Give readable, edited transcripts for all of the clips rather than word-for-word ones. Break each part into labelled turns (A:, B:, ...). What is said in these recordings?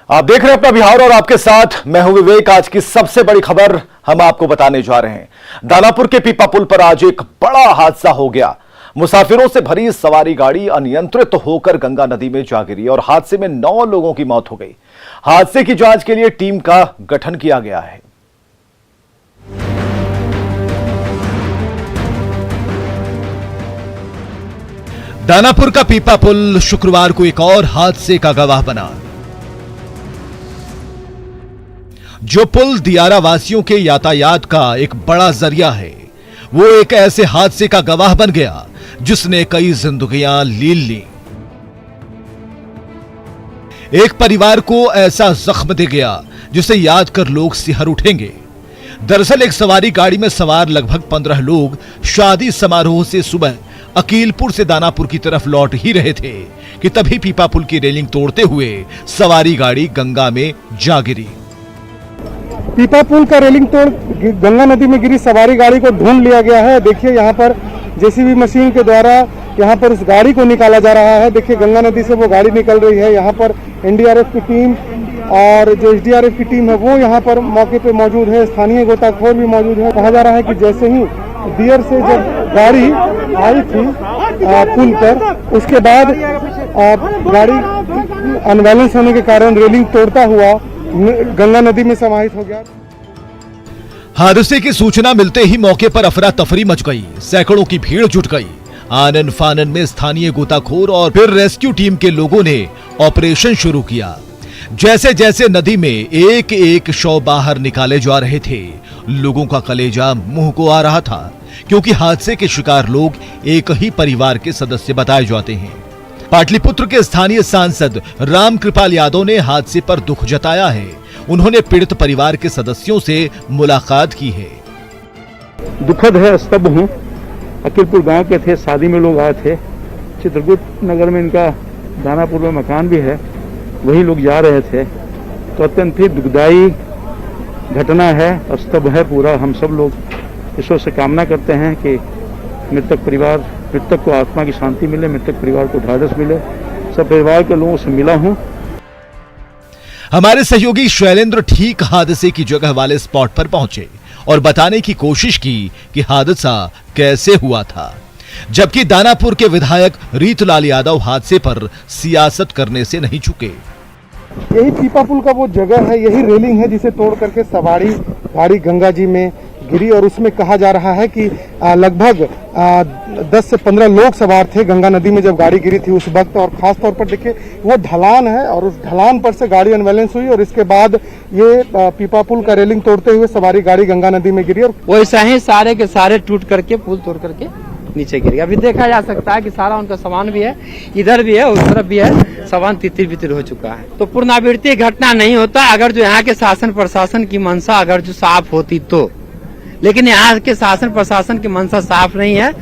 A: आप देख रहे हैं अपना बिहार और आपके साथ मैं हूं विवेक। आज की सबसे बड़ी खबर हम आपको बताने जा रहे हैं। दानापुर के पीपा पुल पर आज एक बड़ा हादसा हो गया। मुसाफिरों से भरी सवारी गाड़ी अनियंत्रित होकर गंगा नदी में जा गिरी और हादसे में 9 लोगों की मौत हो गई। हादसे की जांच के लिए टीम का गठन किया गया है।
B: दानापुर का पीपा पुल शुक्रवार को एक और हादसे का गवाह बना। जो पुल दियारा वासियों के यातायात का एक बड़ा जरिया है, वो एक ऐसे हादसे का गवाह बन गया जिसने कई जिंदगियां लील ली। एक परिवार को ऐसा जख्म दे गया जिसे याद कर लोग सिहर उठेंगे। दरअसल एक सवारी गाड़ी में सवार लगभग 15 लोग शादी समारोह से सुबह अकीलपुर से दानापुर की तरफ लौट ही रहे थे कि तभी पीपा पुल की रेलिंग तोड़ते हुए सवारी गाड़ी गंगा में जा गिरी।
C: पीपा पुल का रेलिंग तोड़ गंगा नदी में गिरी सवारी गाड़ी को ढूंढ लिया गया है। देखिए यहाँ पर जेसीबी मशीन के द्वारा यहाँ पर उस गाड़ी को निकाला जा रहा है। देखिए गंगा नदी से वो गाड़ी निकल रही है। यहाँ पर एनडीआरएफ की टीम और जो एसडीआरएफ की टीम है वो यहाँ पर मौके पे मौजूद है। स्थानीय गोताखोर भी मौजूद है। कहा जा रहा है कि जैसे ही दियर से जब गाड़ी आई थी पुल पर, उसके बाद गाड़ी अनबैलेंस होने के कारण रेलिंग तोड़ता हुआ गंगा नदी में समाहित हो गया।
B: हादसे की सूचना मिलते ही मौके पर अफरा तफरी मच गई। सैकड़ों की भीड़ जुट गई। आनन फानन में स्थानीय गोताखोर और फिर रेस्क्यू टीम के लोगों ने ऑपरेशन शुरू किया। जैसे जैसे नदी में एक एक शव बाहर निकाले जा रहे थे, लोगों का कलेजा मुंह को आ रहा था, क्योंकि हादसे के शिकार लोग एक ही परिवार के सदस्य बताए जाते हैं। पाटलिपुत्र के स्थानीय सांसद रामकृपाल यादव ने हादसे पर दुख जताया है। उन्होंने पीड़ित परिवार के सदस्यों से मुलाकात की है।
D: दुखद है, स्तब्ध हूँ। अकीलपुर गांव के थे, शादी में लोग आए थे। चित्रकूट नगर में इनका दानापुर में मकान भी है, वही लोग जा रहे थे। तो अत्यंत ही दुखदायी घटना है, स्तब्ध है पूरा। हम सब लोग ईश्वर से कामना करते हैं कि मृतक को आत्मा की शांति मिले, मृतक परिवार को ढाढ़स मिले। सब परिवार के लोगों से मिला हूं।
B: हमारे सहयोगी शैलेंद्र ठीक हादसे की जगह वाले स्पॉट पर पहुंचे और बताने की कोशिश की कि हादसा कैसे हुआ था, जबकि दानापुर के विधायक रीतलाल यादव हादसे पर सियासत करने से नहीं चुके।
C: यही पीपा पुल का वो जगह है, यही रेलिंग है जिसे तोड़ करके सवारी गाड़ी गंगा जी में गिरी। और उसमें कहा जा रहा है कि लगभग 10 से 15 लोग सवार थे गंगा नदी में जब गाड़ी गिरी थी उस वक्त। और खास तौर पर देखिए वो ढलान है और उस ढलान पर से गाड़ी अनबैलेंस हुई और इसके बाद ये पीपा पुल का रेलिंग तोड़ते हुए सवारी गाड़ी गंगा नदी में गिरी। और
E: वैसा ही सारे के सारे टूट करके पुल तोड़ करके नीचे गिर गया। अभी देखा जा सकता है कि सारा उनका सामान भी है, इधर भी है, उस तरफ भी है, सामान तितिर बितिर हो चुका है। तो पुनरावृत्ति घटना नहीं होता अगर जो यहाँ के शासन प्रशासन की मंशा अगर जो साफ होती तो, लेकिन यहाँ के शासन प्रशासन की मंशा साफ नहीं है।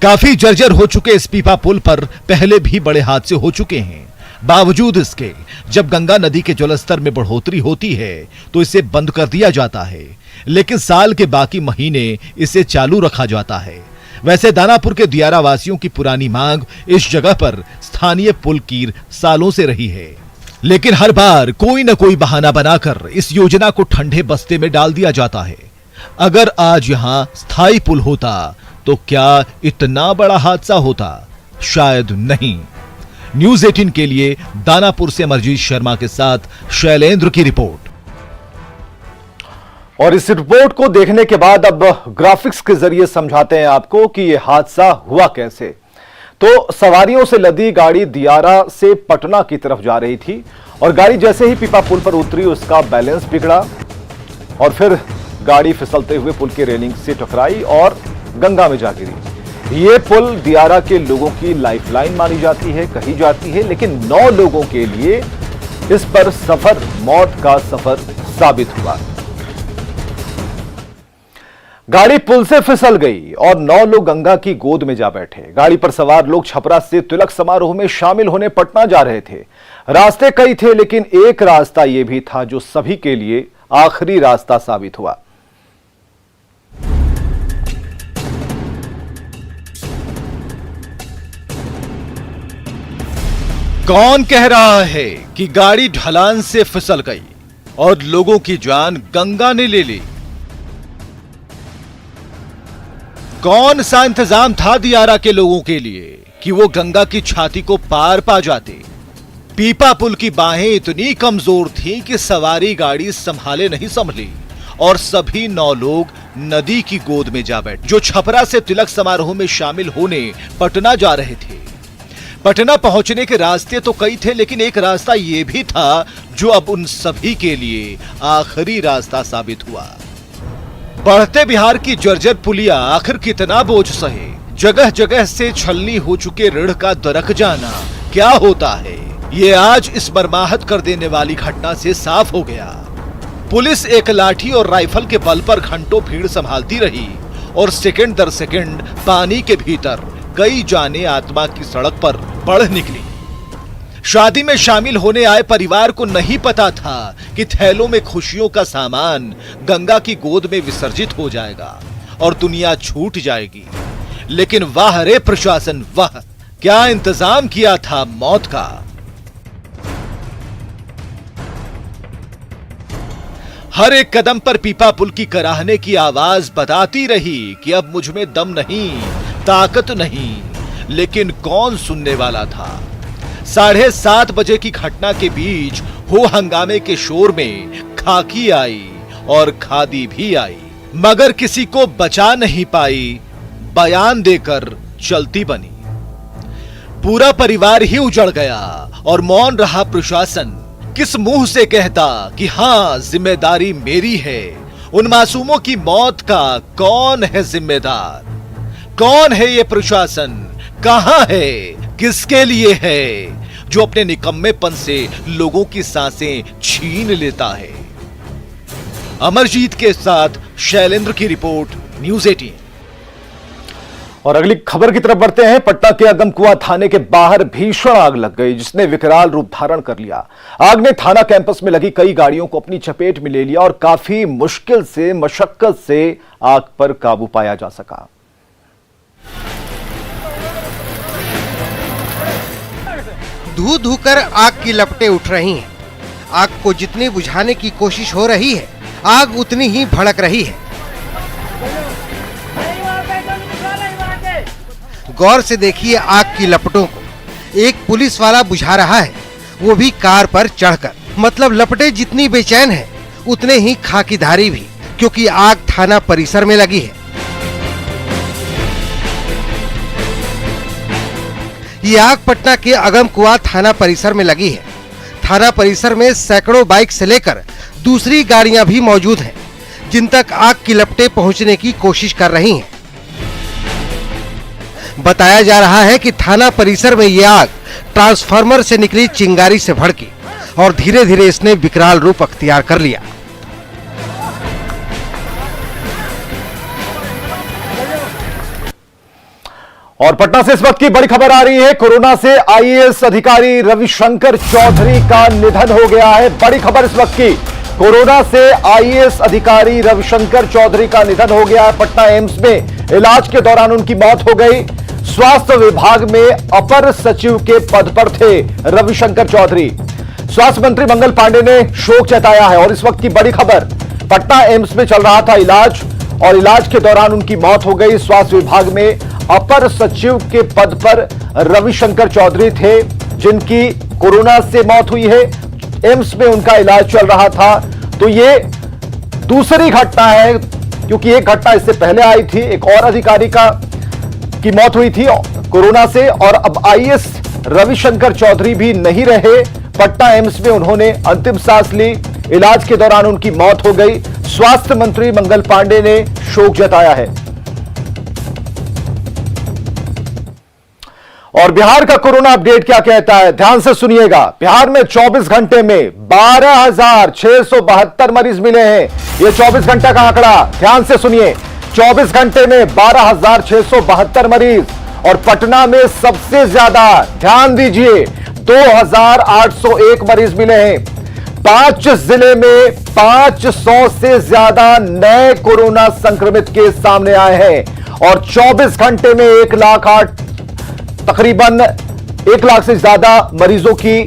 B: काफी जर्जर हो चुके इस पीपा पुल पर पहले भी बड़े हादसे हो चुके हैं। बावजूद इसके जब गंगा नदी के जलस्तर में बढ़ोतरी होती है तो इसे बंद कर दिया जाता है, लेकिन साल के बाकी महीने इसे चालू रखा जाता है। वैसे दानापुर के दियारा वासियों की पुरानी मांग इस जगह पर स्थानीय पुल की सालों से रही है, लेकिन हर बार कोई न कोई बहाना बनाकर इस योजना को ठंडे बस्ते में डाल दिया जाता है। अगर आज यहां स्थायी पुल होता तो क्या इतना बड़ा हादसा होता? शायद नहीं। न्यूज़ 18 के लिए दानापुर से अमरजीत शर्मा के साथ शैलेंद्र की रिपोर्ट।
A: और इस रिपोर्ट को देखने के बाद अब ग्राफिक्स के जरिए समझाते हैं आपको कि यह हादसा हुआ कैसे। तो सवारियों से लदी गाड़ी दियारा से पटना की तरफ जा रही थी और गाड़ी जैसे ही पीपा पुल पर उतरी उसका बैलेंस बिगड़ा और फिर गाड़ी फिसलते हुए पुल की रेलिंग से टकराई और गंगा में जा गिरी। ये पुल दियारा के लोगों की लाइफलाइन मानी जाती है, कही जाती है, लेकिन 9 लोगों के लिए इस पर सफर मौत का सफर साबित हुआ। गाड़ी पुल से फिसल गई और 9 लोग गंगा की गोद में जा बैठे। गाड़ी पर सवार लोग छपरा से तिलक समारोह में शामिल होने पटना जा रहे थे। रास्ते कई थे, लेकिन एक रास्ता यह भी था जो सभी के लिए आखिरी रास्ता साबित हुआ।
B: कौन कह रहा है कि गाड़ी ढलान से फिसल गई और लोगों की जान गंगा ने ले ली? कौन सा इंतजाम था दियारा के लोगों के लिए कि वो गंगा की छाती को पार पा जाते? पीपा पुल की बाहें इतनी कमजोर थीं कि सवारी गाड़ी संभाले नहीं संभली और सभी 9 लोग नदी की गोद में जा बैठे, जो छपरा से तिलक समारोह में शामिल होने पटना जा रहे थे। पटना पहुंचने के रास्ते तो कई थे, लेकिन एक रास्ता यह भी था जो अब उन सभी के लिए आखिरी रास्ता साबित हुआ। बढ़ते बिहार की जर्जर पुलिया आखिर कितना बोझ सहे? जगह जगह से छलनी हो चुके ऋण का दरक जाना क्या होता है, ये आज इस बर्माहत कर देने वाली घटना से साफ हो गया। पुलिस एक लाठी और राइफल के बल पर घंटों भीड़ संभालती रही और सेकंड दर सेकंड पानी के भीतर कई जाने आत्मा की सड़क पर बढ़ निकली। शादी में शामिल होने आए परिवार को नहीं पता था कि थैलों में खुशियों का सामान गंगा की गोद में विसर्जित हो जाएगा और दुनिया छूट जाएगी। लेकिन वाह रे प्रशासन वाह, क्या इंतजाम किया था मौत का। हर एक कदम पर पीपा पुल की कराहने की आवाज बताती रही कि अब मुझ में दम नहीं, ताकत नहीं। लेकिन कौन सुनने वाला था? 7:30 बजे की घटना के बीच हो हंगामे के शोर में खाकी आई और खादी भी आई, मगर किसी को बचा नहीं पाई, बयान देकर चलती बनी। पूरा परिवार ही उजड़ गया और मौन रहा प्रशासन। किस मुंह से कहता कि हां जिम्मेदारी मेरी है? उन मासूमों की मौत का कौन है जिम्मेदार? कौन है ये प्रशासन? कहां है? किसके लिए है जो अपने निकम्मेपन से लोगों की सांसें छीन लेता है? अमरजीत के साथ शैलेंद्र की रिपोर्ट, न्यूज़ 18।
A: और अगली खबर की तरफ बढ़ते हैं। पटना के अगमकुआं थाने के बाहर भीषण आग लग गई, जिसने विकराल रूप धारण कर लिया। आग ने थाना कैंपस में लगी कई गाड़ियों को अपनी चपेट में ले लिया और काफी मुश्किल से, मशक्कत से आग पर काबू पाया जा सका।
F: धू धू कर आग की लपटें उठ रही हैं। आग को जितनी बुझाने की कोशिश हो रही है, आग उतनी ही भड़क रही है। गौर से देखिए आग की लपटों को। एक पुलिस वाला बुझा रहा है, वो भी कार पर चढ़कर। मतलब लपटें जितनी बेचैन है, उतने ही खाकीधारी भी, क्योंकि आग थाना परिसर में लगी है। ये आग पटना के अगमकुआं थाना परिसर में लगी है। थाना परिसर में सैकड़ों बाइक से लेकर दूसरी गाड़ियां भी मौजूद हैं, जिन तक आग की लपटें पहुंचने की कोशिश कर रही हैं। बताया जा रहा है कि थाना परिसर में यह आग ट्रांसफार्मर से निकली चिंगारी से भड़की और धीरे धीरे इसने विकराल रूप अख्तियार कर लिया।
A: और पटना से इस वक्त की बड़ी खबर आ रही है। कोरोना से आईएएस अधिकारी रविशंकर चौधरी का निधन हो गया है। बड़ी खबर इस वक्त की, कोरोना से आईएएस अधिकारी रविशंकर चौधरी का निधन हो गया है। पटना एम्स में इलाज के दौरान उनकी मौत हो गई। स्वास्थ्य विभाग में अपर सचिव के पद पर थे रविशंकर चौधरी। स्वास्थ्य मंत्री मंगल पांडे ने शोक जताया है। और इस वक्त की बड़ी खबर, पटना एम्स में चल रहा था इलाज और इलाज के दौरान उनकी मौत हो गई। स्वास्थ्य विभाग में अपर सचिव के पद पर रविशंकर चौधरी थे, जिनकी कोरोना से मौत हुई है। एम्स में उनका इलाज चल रहा था। तो ये दूसरी घटना है, क्योंकि एक घटना इससे पहले आई थी, एक और अधिकारी की मौत हुई थी कोरोना से, और अब आईएएस रविशंकर चौधरी भी नहीं रहे। पटना एम्स में उन्होंने अंतिम सांस ली, इलाज के दौरान उनकी मौत हो गई। स्वास्थ्य मंत्री मंगल पांडे ने शोक जताया है। और बिहार का कोरोना अपडेट क्या कहता है, ध्यान से सुनिएगा। बिहार में 24 घंटे में 12,672 मरीज मिले हैं। यह 24 घंटा का आंकड़ा, ध्यान से सुनिए। 24 घंटे में 12,672 मरीज। और पटना में सबसे ज्यादा, ध्यान दीजिए, 2,801 मरीज मिले हैं। 5 जिले में 500 से ज्यादा नए कोरोना संक्रमित केस सामने आए हैं। और 24 घंटे में 1,08,000, तकरीबन 1 लाख से ज्यादा मरीजों की,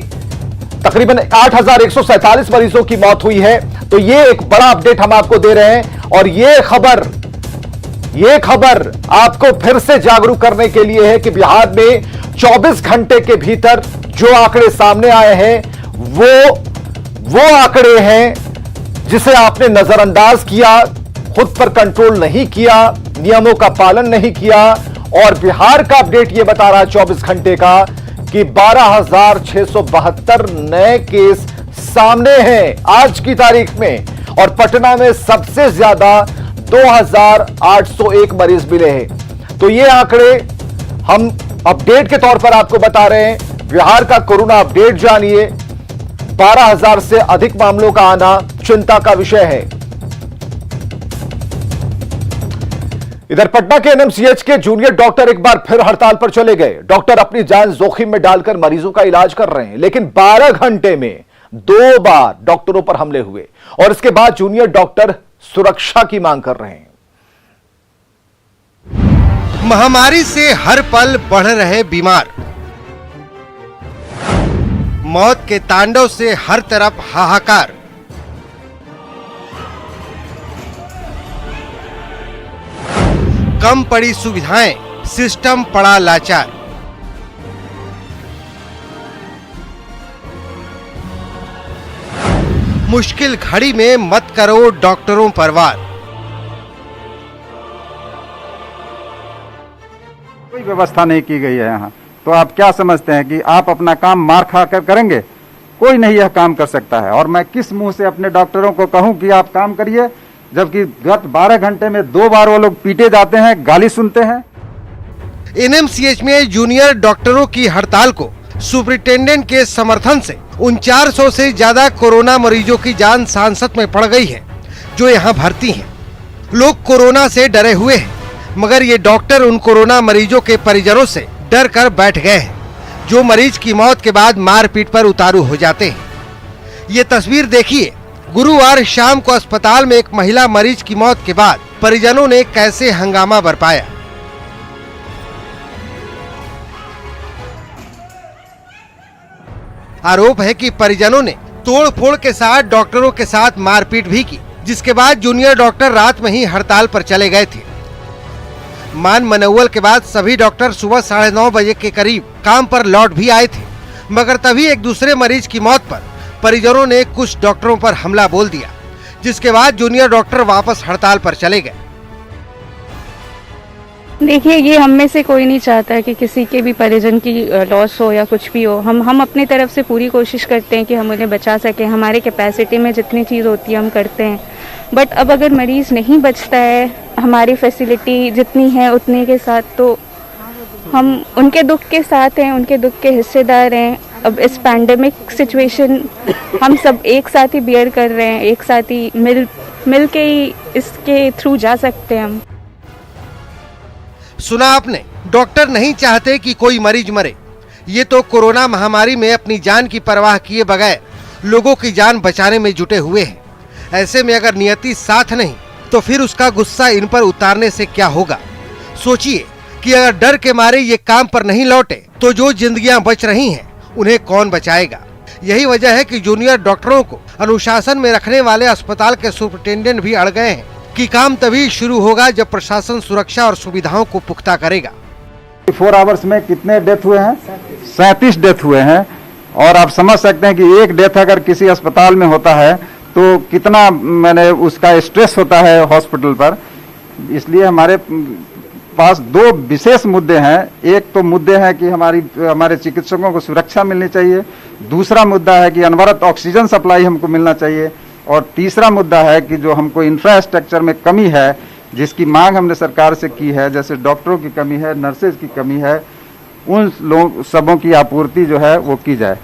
A: तकरीबन 8,147 मरीजों की मौत हुई है। तो ये एक बड़ा अपडेट हम आपको दे रहे हैं और ये खबर आपको फिर से जागरूक करने के लिए है कि बिहार में 24 घंटे के भीतर जो आंकड़े सामने आए हैं वो आंकड़े हैं जिसे आपने नजरअंदाज किया, खुद पर कंट्रोल नहीं किया, नियमों का पालन नहीं किया। और बिहार का अपडेट यह बता रहा है 24 घंटे का कि 12,672 नए केस सामने हैं आज की तारीख में, और पटना में सबसे ज्यादा 2,801 मरीज मिले हैं। तो ये आंकड़े हम अपडेट के तौर पर आपको बता रहे हैं। बिहार का कोरोना अपडेट जानिए। 12,000 से अधिक मामलों का आना चिंता का विषय है। इधर पटना के एनएमसीएच के जूनियर डॉक्टर एक बार फिर हड़ताल पर चले गए। डॉक्टर अपनी जान जोखिम में डालकर मरीजों का इलाज कर रहे हैं, लेकिन 12 घंटे में 2 बार डॉक्टरों पर हमले हुए और इसके बाद जूनियर डॉक्टर सुरक्षा की मांग कर रहे हैं।
F: महामारी से हर पल बढ़ रहे बीमार, मौत के तांडव से हर तरफ हाहाकार। कम पड़ी सुविधाएं, सिस्टम पड़ा लाचार। मुश्किल घड़ी में मत करो डॉक्टरों पर वार।
G: कोई व्यवस्था नहीं की गई है यहाँ, तो आप क्या समझते हैं कि आप अपना काम मार खा कर करेंगे? कोई नहीं यह काम कर सकता है। और मैं किस मुंह से अपने डॉक्टरों को कहूं कि आप काम करिए, जबकि गत 12 घंटे में 2 बार वो लोग पीटे जाते हैं, गाली सुनते हैं।
F: एनएमसीएच में जूनियर डॉक्टरों की हड़ताल को सुपरिटेंडेंट के समर्थन से 450 से ज्यादा कोरोना मरीजों की जान सांसत में पड़ गई है जो यहाँ भर्ती हैं। लोग कोरोना से डरे हुए हैं, मगर ये डॉक्टर उन कोरोना मरीजों के परिजनों से डर कर बैठ गए हैं जो मरीज की मौत के बाद मारपीट पर उतारू हो जाते हैं। ये तस्वीर देखिए, गुरुवार शाम को अस्पताल में एक महिला मरीज की मौत के बाद परिजनों ने कैसे हंगामा बरपाया। आरोप है कि परिजनों ने तोड़फोड़ के साथ डॉक्टरों के साथ मारपीट भी की, जिसके बाद जूनियर डॉक्टर रात में ही हड़ताल पर चले गए थे। मान मनौवल के बाद सभी डॉक्टर सुबह 9:30 बजे के करीब काम पर लौट भी आए थे, मगर तभी एक दूसरे मरीज की मौत पर परिजनों ने कुछ डॉक्टरों पर हमला बोल दिया, जिसके बाद जूनियर डॉक्टर वापस हड़ताल पर चले गए।
H: देखिए, ये हम में से कोई नहीं चाहता है कि किसी के भी परिजन की लॉस हो या कुछ भी हो। हम अपनी तरफ से पूरी कोशिश करते हैं कि हम उन्हें बचा सकें। हमारे कैपेसिटी में जितनी चीज़ होती है हम करते हैं, बट अब अगर मरीज़ नहीं बचता है, हमारी फैसिलिटी जितनी है उतने के साथ, तो हम उनके दुख के साथ हैं, उनके दुख के हिस्सेदार हैं। अब इस पैंडेमिक सिचुएशन हम सब एक साथ ही बियर कर रहे हैं, एक साथ ही मिल के ही इसके थ्रू जा सकते हैं हम।
F: सुना आपने, डॉक्टर नहीं चाहते कि कोई मरीज मरे। ये तो कोरोना महामारी में अपनी जान की परवाह किए बगैर लोगों की जान बचाने में जुटे हुए हैं। ऐसे में अगर नियति साथ नहीं तो फिर उसका गुस्सा इन पर उतारने से क्या होगा। सोचिए कि अगर डर के मारे ये काम पर नहीं लौटे तो जो जिंदगियां बच रही हैं उन्हें कौन बचाएगा। यही वजह है कि जूनियर डॉक्टरों को अनुशासन में रखने वाले अस्पताल के सुपरिटेंडेंट भी अड़ गए हैं कि काम तभी शुरू होगा जब प्रशासन सुरक्षा और सुविधाओं को पुख्ता करेगा।
G: 4 आवर्स में कितने डेथ हुए हैं? 37 डेथ हुए हैं। और आप समझ सकते हैं कि एक डेथ अगर किसी अस्पताल में होता है तो कितना उसका स्ट्रेस होता है हॉस्पिटल पर। इसलिए हमारे पास 2 विशेष मुद्दे हैं। एक तो मुद्दे हैं कि हमारे चिकित्सकों को सुरक्षा मिलनी चाहिए, दूसरा मुद्दा है कि अनवरत ऑक्सीजन सप्लाई हमको मिलना चाहिए, और तीसरा मुद्दा है कि जो हमको इंफ्रास्ट्रक्चर में कमी है, जिसकी मांग हमने सरकार से की है, जैसे डॉक्टरों की कमी है, नर्सेज की कमी है, उन लोग सबों की आपूर्ति जो है वो की जाए।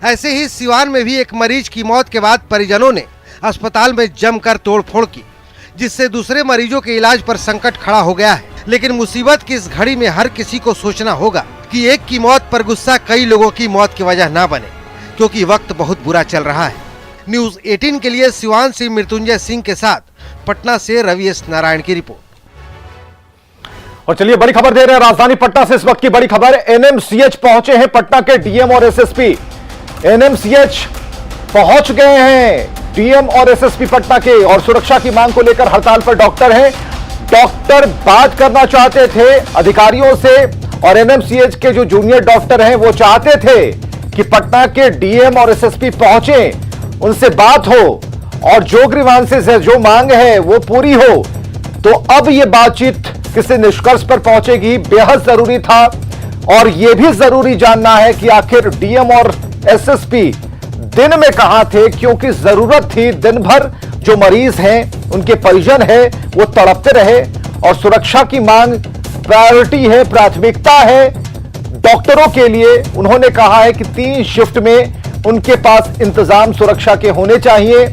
F: ऐसे ही सिवान में भी एक मरीज की मौत के बाद परिजनों ने अस्पताल में जमकर तोड़फोड़ की, जिससे दूसरे मरीजों के इलाज पर संकट खड़ा हो गया है। लेकिन मुसीबत की इस घड़ी में हर किसी को सोचना होगा कि एक की मौत पर गुस्सा कई लोगों की मौत की वजह ना बने, क्योंकि वक्त बहुत बुरा चल रहा है। न्यूज़ 18 के लिए सिवान से मृत्युंजय सिंह के साथ पटना से रवि एस नारायण की रिपोर्ट।
A: और चलिए बड़ी खबर दे रहे हैं राजधानी पटना से। इस वक्त की बड़ी खबर, एनएमसीएच पहुंचे हैं पटना के डीएम और एसएसपी। एनएमसीएच पहुंच गए हैं डीएम और एसएसपी पटना के, और सुरक्षा की मांग को लेकर हड़ताल पर डॉक्टर हैं। डॉक्टर बात करना चाहते थे अधिकारियों से, और एनएमसीएच के जो जूनियर डॉक्टर हैं वो चाहते थे कि पटना के डीएम और एसएसपी पहुंचे, उनसे बात हो और जो ग्रीवांसेस है, जो मांग है वो पूरी हो। तो अब ये बातचीत किसी निष्कर्ष पर पहुंचेगी, बेहद जरूरी था। और यह भी जरूरी जानना है कि आखिर डीएम और एसएसपी दिन में कहां थे, क्योंकि जरूरत थी। दिन भर जो मरीज हैं, उनके परिजन है, वो तड़पते रहे, और सुरक्षा की मांग प्रायोरिटी है, प्राथमिकता है डॉक्टरों के लिए। उन्होंने कहा है कि 3 शिफ्ट में उनके पास इंतजाम सुरक्षा के होने चाहिए,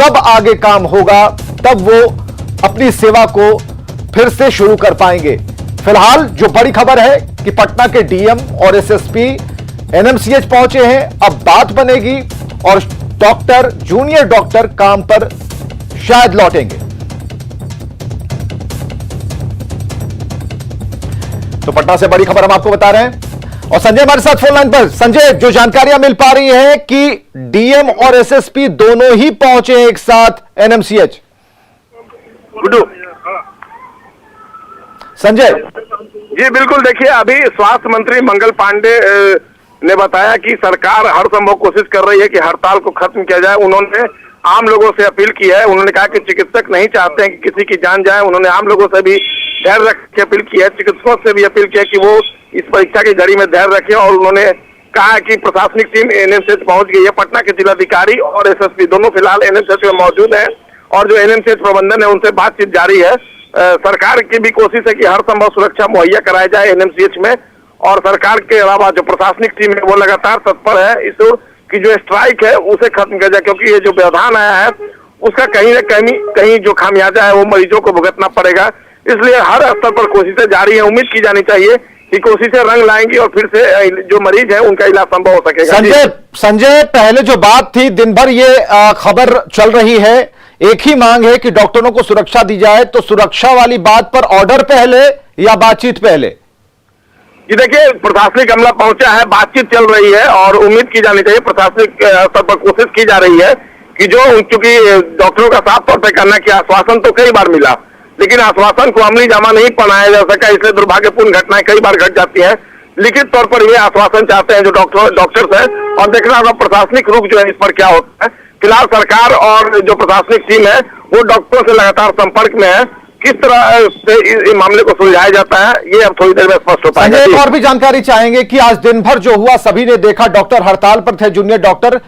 A: तब आगे काम होगा, तब वो अपनी सेवा को फिर से शुरू कर पाएंगे। फिलहाल जो बड़ी खबर है कि पटना के डीएम और एसएसपी एनएमसीएच पहुंचे हैं। अब बात बनेगी और डॉक्टर, जूनियर डॉक्टर काम पर शायद लौटेंगे। तो पटना से बड़ी खबर हम आपको बता रहे हैं, और संजय हमारे साथ फोन लाइन पर। संजय, जो जानकारियां मिल पा रही हैं कि डीएम और एसएसपी दोनों ही पहुंचे एक साथ एनएमसीएच। संजय
I: जी बिल्कुल, देखिए अभी स्वास्थ्य मंत्री मंगल पांडे ने बताया कि सरकार हर संभव कोशिश कर रही है कि हड़ताल को खत्म किया जाए। उन्होंने आम लोगों से अपील की है। उन्होंने कहा कि चिकित्सक नहीं चाहते हैं कि किसी की जान जाए। उन्होंने आम लोगों से भी धैर्य रख के अपील की है, चिकित्सकों से भी अपील की है कि वो इस परीक्षा की घड़ी में धैर्य रखें। और उन्होंने कहा कि प्रशासनिक टीम एनएमसीएच पहुंच गई है। पटना के जिलाधिकारी और एसएसपी दोनों फिलहाल एनएमसीएच में मौजूद है, और जो एनएमसीएच प्रबंधन है उनसे बातचीत जारी है। सरकार की भी कोशिश है कि हर संभव सुरक्षा मुहैया कराया जाए एनएमसीएच में, और सरकार के अलावा जो प्रशासनिक टीम है वो लगातार तत्पर है इस की जो स्ट्राइक है उसे खत्म किया जाए, क्योंकि ये जो व्यवधान आया है उसका कहीं न कहीं जो खामियाजा है वो मरीजों को भुगतना पड़ेगा। इसलिए हर स्तर पर कोशिशें जारी है। उम्मीद की जानी चाहिए कि कोशिशें रंग लाएंगी और फिर से जो मरीज है उनका इलाज संभव हो सकेगा।
A: संजय, पहले जो बात थी, दिन भर ये खबर चल रही है, एक ही मांग है कि डॉक्टरों को सुरक्षा दी जाए। तो सुरक्षा वाली बात पर ऑर्डर पहले या बातचीत पहले?
I: जी देखिए, प्रशासनिक अमला पहुंचा है, बातचीत चल रही है, और उम्मीद की जानी चाहिए, प्रशासनिक स्तर पर कोशिश की जा रही है कि जो, चूंकि डॉक्टरों का साफ तौर पर कहना कि आश्वासन तो कई बार मिला, लेकिन आश्वासन को अमली जामा नहीं पहनाया जा सका, इसलिए दुर्भाग्यपूर्ण घटनाएं कई बार घट जाती है। लिखित तौर पर वे आश्वासन चाहते हैं जो डॉक्टर्स हैं, और देखना होगा प्रशासनिक रुख जो है इस पर क्या होता है। फिलहाल सरकार और जो प्रशासनिक टीम है वो डॉक्टरों से लगातार संपर्क में है। किस तरह से इस मामले को सुलझाया जाता है ये अब थोड़ी देर में स्पष्ट हो पाएगा।
A: एक और भी जानकारी चाहेंगे कि आज दिन भर जो हुआ सभी ने देखा, डॉक्टर हड़ताल पर थे, जूनियर डॉक्टर।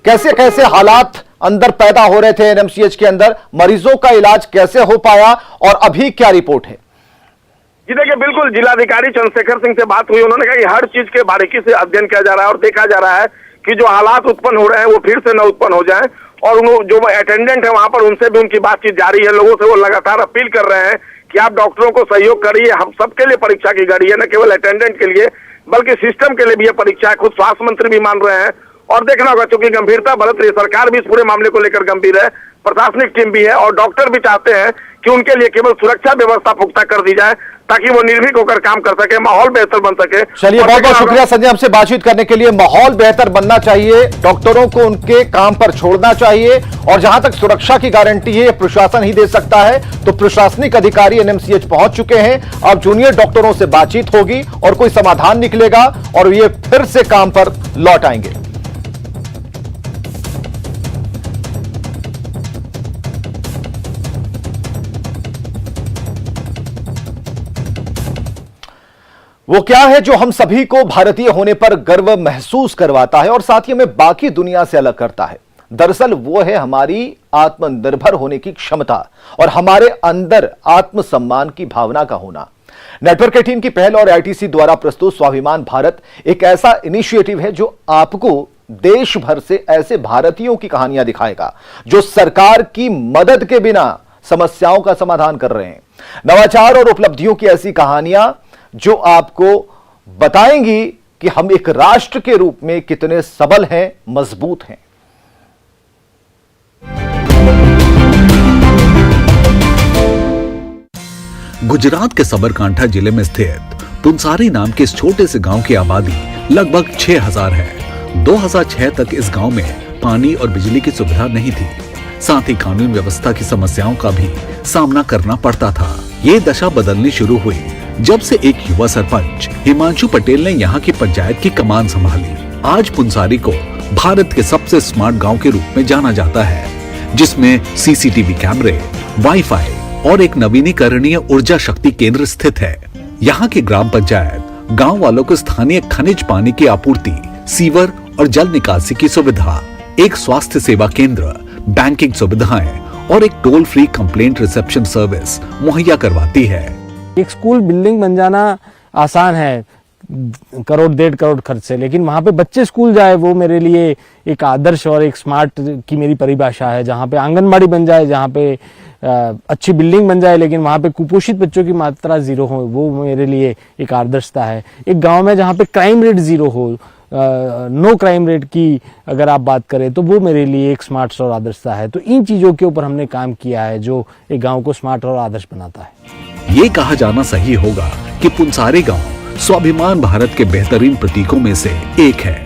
A: कैसे हालात अंदर पैदा हो रहे थे एनएमसीएच के अंदर, मरीजों का इलाज कैसे हो पाया, और अभी क्या रिपोर्ट है?
I: जी देखिए, बिल्कुल जिलाधिकारी चंद्रशेखर सिंह से बात हुई। उन्होंने कहा कि हर चीज के बारीकी से अध्ययन किया जा रहा है और देखा जा रहा है कि जो हालात उत्पन्न हो रहे हैं वो फिर से न उत्पन्न हो जाएं, और जो अटेंडेंट है वहां पर उनसे भी उनकी बातचीत जारी है। लोगों से वो लगातार अपील कर रहे हैं कि आप डॉक्टरों को सहयोग करिए, हम सबके लिए परीक्षा की घड़ी है, न केवल अटेंडेंट के लिए बल्कि सिस्टम के लिए भी यह परीक्षा है। खुद स्वास्थ्य मंत्री भी मान रहे हैं, और देखना होगा चूंकि गंभीरता बरत रही है, सरकार भी इस पूरे मामले को लेकर गंभीर है, प्रशासनिक टीम भी है, और डॉक्टर भी चाहते हैं कि उनके लिए केवल सुरक्षा व्यवस्था पुख्ता कर दी जाए ताकि वो निर्भीक होकर काम कर सके, माहौल बेहतर बन सके।
A: चलिए, बहुत बहुत शुक्रिया संजय हमसे बातचीत करने के लिए। माहौल बेहतर बनना चाहिए, डॉक्टरों को उनके काम पर छोड़ना चाहिए, और जहां तक सुरक्षा की गारंटी है प्रशासन ही दे सकता है। तो प्रशासनिक अधिकारी एनएमसीएच पहुंच चुके हैं, अब जूनियर डॉक्टरों से बातचीत होगी और कोई समाधान निकलेगा और ये फिर से काम पर लौट आएंगे। वो क्या है जो हम सभी को भारतीय होने पर गर्व महसूस करवाता है और साथ ही हमें बाकी दुनिया से अलग करता है? दरअसल वो है हमारी आत्मनिर्भर होने की क्षमता और हमारे अंदर आत्मसम्मान की भावना का होना। नेटवर्क 18 की पहल और आईटीसी द्वारा प्रस्तुत स्वाभिमान भारत एक ऐसा इनिशिएटिव है जो आपको देश भर से ऐसे भारतीयों की कहानियां दिखाएगा जो सरकार की मदद के बिना समस्याओं का समाधान कर रहे हैं। नवाचार और उपलब्धियों की ऐसी कहानियां जो आपको बताएंगी कि हम एक राष्ट्र के रूप में कितने सबल हैं, मजबूत हैं।
J: गुजरात के सबरकांठा जिले में स्थित पुंसारी नाम के इस छोटे से गांव की आबादी लगभग 6000 है। 2006 तक इस गांव में पानी और बिजली की सुविधा नहीं थी। साथ ही कानून व्यवस्था की समस्याओं का भी सामना करना पड़ता था। ये दशा बदलनी शुरू हुई जब से एक युवा सरपंच हिमांशु पटेल ने यहाँ की पंचायत की कमान संभाली। आज पुंसारी को भारत के सबसे स्मार्ट गांव के रूप में जाना जाता है, जिसमें सीसीटीवी कैमरे, वाईफाई और एक नवीनीकरणीय ऊर्जा शक्ति केंद्र स्थित है। यहाँ की ग्राम पंचायत गांव वालों को स्थानीय खनिज पानी की आपूर्ति, सीवर और जल निकासी की सुविधा, एक स्वास्थ्य सेवा केंद्र, बैंकिंग सुविधाएं और एक toll free complaint reception service मुहैया करवाती है।
K: एक स्कूल बिल्डिंग बन जाना आसान है 1 करोड़ 1.5 करोड़ खर्च से, लेकिन वहाँ पे बच्चे स्कूल जाए वो मेरे लिए एक आदर्श और एक स्मार्ट की मेरी परिभाषा है। जहाँ पे आंगनबाड़ी बन जाए, जहाँ पे अच्छी बिल्डिंग बन जाए, लेकिन वहाँ पे कुपोषित बच्चों की मात्रा 0 हो, वो मेरे लिए एक आदर्शता है। एक गांव में जहाँ पे क्राइम रेट 0 हो, नो क्राइम रेट की अगर आप बात करें तो वो मेरे लिए एक स्मार्ट और आदर्शता है। तो इन चीज़ों के ऊपर हमने काम किया है जो एक गाँव को स्मार्ट और आदर्श बनाता है।
J: ये कहा जाना सही होगा कि पुंसारी गांव स्वाभिमान भारत के बेहतरीन प्रतीकों में से एक है।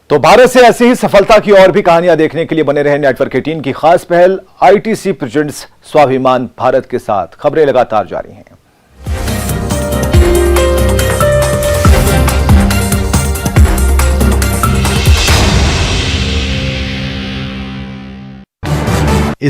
A: तो भारत से ऐसी ही सफलता की और भी कहानियां देखने के लिए बने रहे नेटवर्क 18 की खास पहल आईटीसी प्रेजेंट्स स्वाभिमान भारत के साथ। खबरें लगातार जारी हैं।